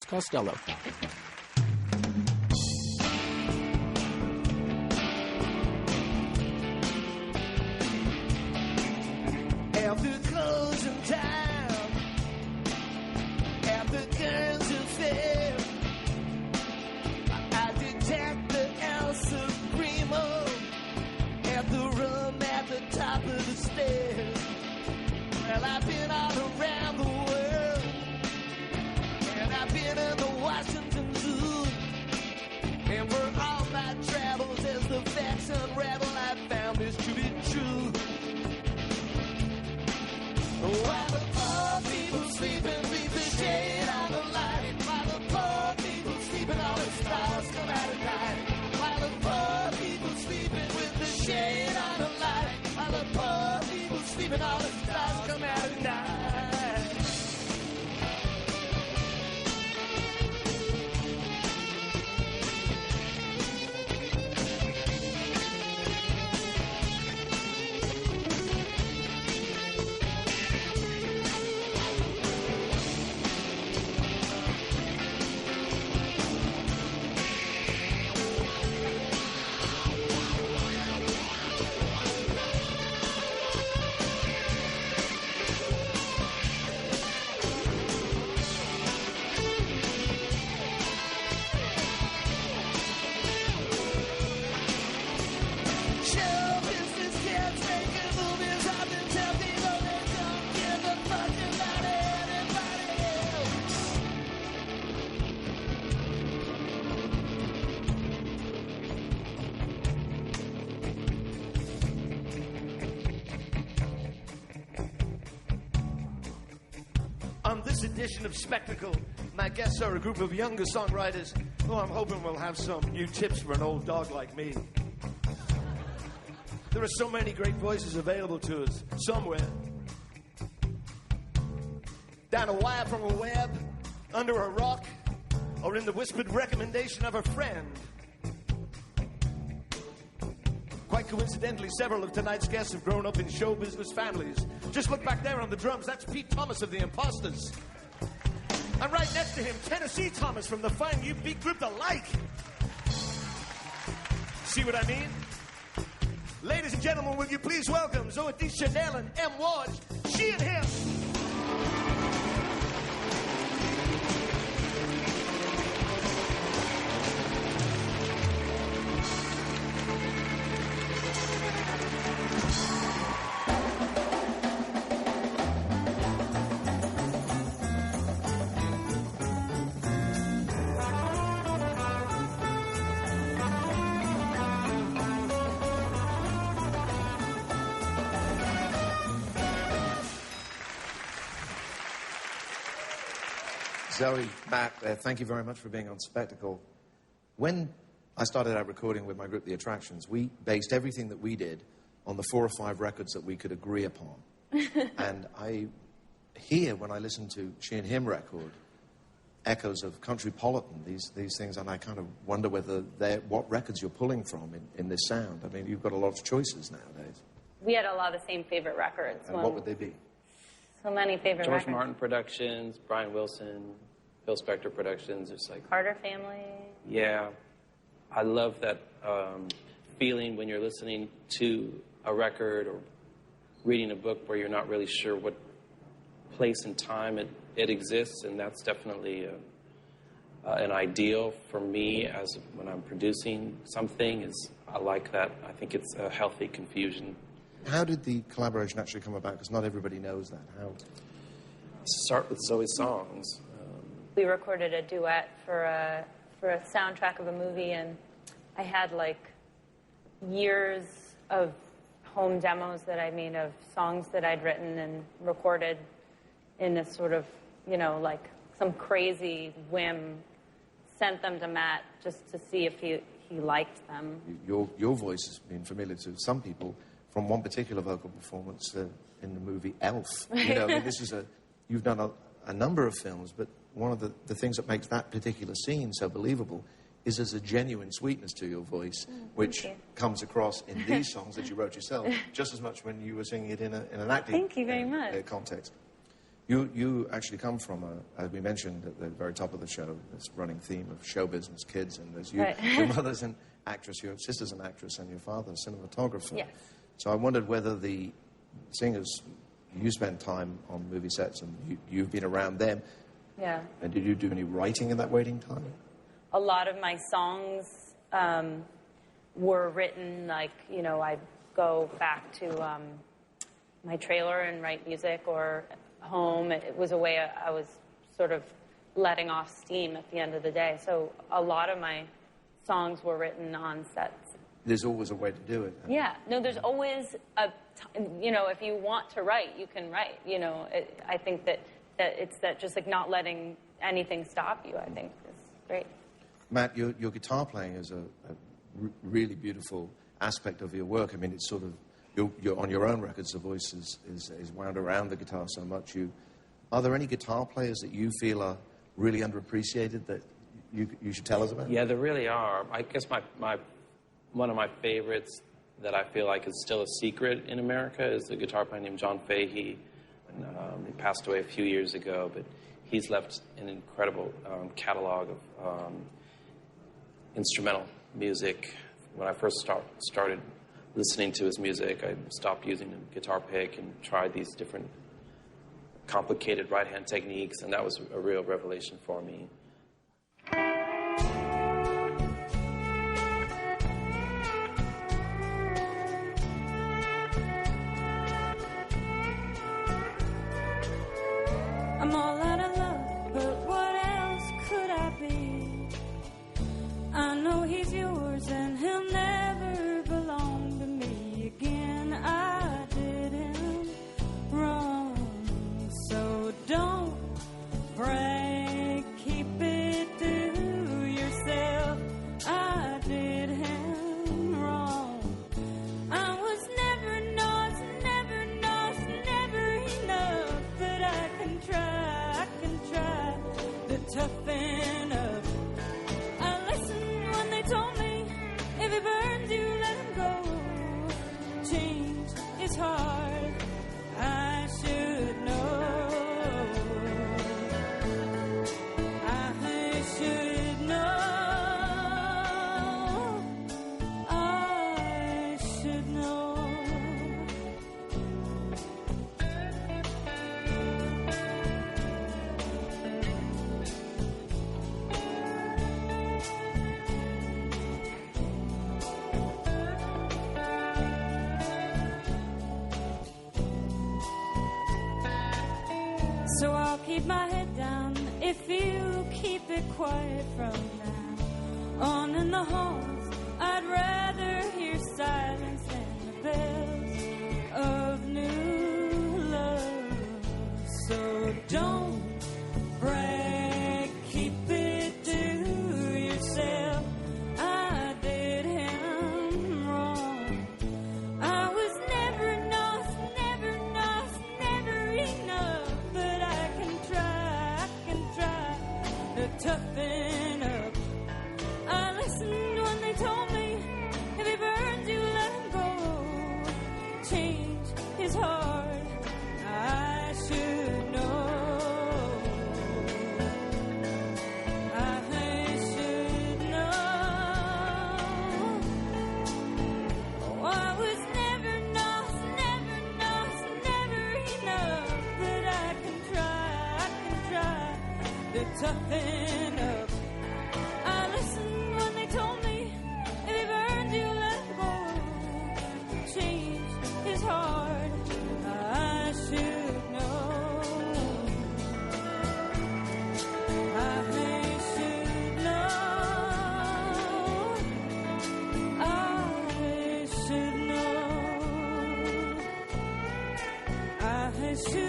Costello. After closing time, after girls who fail, I detect the El Supremo at the room at the top of the stairs. Well, I've been all around the world, and I've been in the Washington Zoo, and for all my travels as the facts unravel, I found this to be true. While the poor people sleeping, leave the shade on the light. While the poor people sleeping, all the stars come out at night. While the poor people sleeping with the shade on the light. While the poor people sleeping, all the stars come out at night. On this edition of Spectacle, my guests are a group of younger songwriters who I'm hoping will have some new tips for an old dog like me. There are so many great voices available to us somewhere. Down a wire from a web, under a rock, or in the whispered recommendation of a friend. Quite coincidentally, several of tonight's guests have grown up in show business families. Just look back there on the drums. That's Pete Thomas of the Imposters. And right next to him, Tennessee Thomas from the fine U-Beat group The Like. See what I mean? Ladies and gentlemen, will you please welcome Zooey Deschanel and M. Ward, She and Him. Zooey, Matt, thank you very much for being on Spectacle. When I started out recording with my group, The Attractions, we based everything that we did on the 4 or 5 records that we could agree upon. And I hear, when I listen to She and Him record, echoes of Countrypolitan, these things, and I kind of wonder whether what records you're pulling from in this sound. I mean, you've got a lot of choices nowadays. We had a lot of the same favorite records. And what would they be? So many favorite records. George Martin Productions, Brian Wilson, Phil Spector Productions, just like... Carter Family. Yeah. I love that feeling when you're listening to a record or reading a book where you're not really sure what place and time it exists, and that's definitely an ideal for me as when I'm producing something. Is I like that. I think it's a healthy confusion. How did the collaboration actually come about? Because not everybody knows that. How? Start with Zoe's songs. We recorded a duet for a soundtrack of a movie, and I had like years of home demos that I made of songs that I'd written and recorded in a sort of, like some crazy whim. Sent them to Matt just to see if he liked them. Your voice has been familiar to some people from one particular vocal performance in the movie Elf. I mean, you've done a number of films, but one of the things that makes that particular scene so believable is there's a genuine sweetness to your voice, which comes across in these songs that you wrote yourself, just as much when you were singing it in an acting Thank you very much. Context. You actually come from, as we mentioned at the very top of the show, this running theme of show business kids, and there's you, Right. your mother's an actress, your sister's an actress, and your father's a cinematographer. Yes. So I wondered whether seeing as you spend time on movie sets and you've been around them, Yeah. and did you do any writing in that waiting time? A lot of my songs were written, like, you know, I'd go back to my trailer and write music, or home. It was a way I was sort of letting off steam at the end of the day. So a lot of my songs were written on sets. There's always a way to do it. Yeah. No, there's always you know, if you want to write, you can write. You know, I think that it's that just like not letting anything stop you, I think is great. Matt, your guitar playing is a really beautiful aspect of your work. I mean, it's sort of, you're on your own records, the voice is wound around the guitar so much. Are there any guitar players that you feel are really underappreciated that you should tell us about? Yeah, there really are. I guess one of my favorites that I feel like is still a secret in America is a guitar player named John Fahey. He passed away a few years ago, but he's left an incredible catalog of instrumental music. When I first started listening to his music, I stopped using a guitar pick and tried these different complicated right-hand techniques, and that was a real revelation for me. I'm all out of love, but what else could I be? I know he's yours and he'll never belong to me again. I did him wrong, so don't brag, keep it to yourself. I did him wrong. I was never nice, never enough, but I can try to toughen up. I listened when they told me, if it burns you, let him go. Change is hard, I should know. I should know. I should know. So I'll keep my head down if you keep it quiet from now on in the halls. I'd rather hear silence than the bells of new love. So don't brag, keep it to yourself. I did him wrong. I was never nice, never enough, but I can try to toughen up. I listened when they told me, if he burns you, let him go. Change is hard, I should know. I should know. Oh, I was never nice, never enough, but I can try to toughen up. I listened when they told me, if he burns you, let him go. Change is hard, I should know. I should know. I should know. I should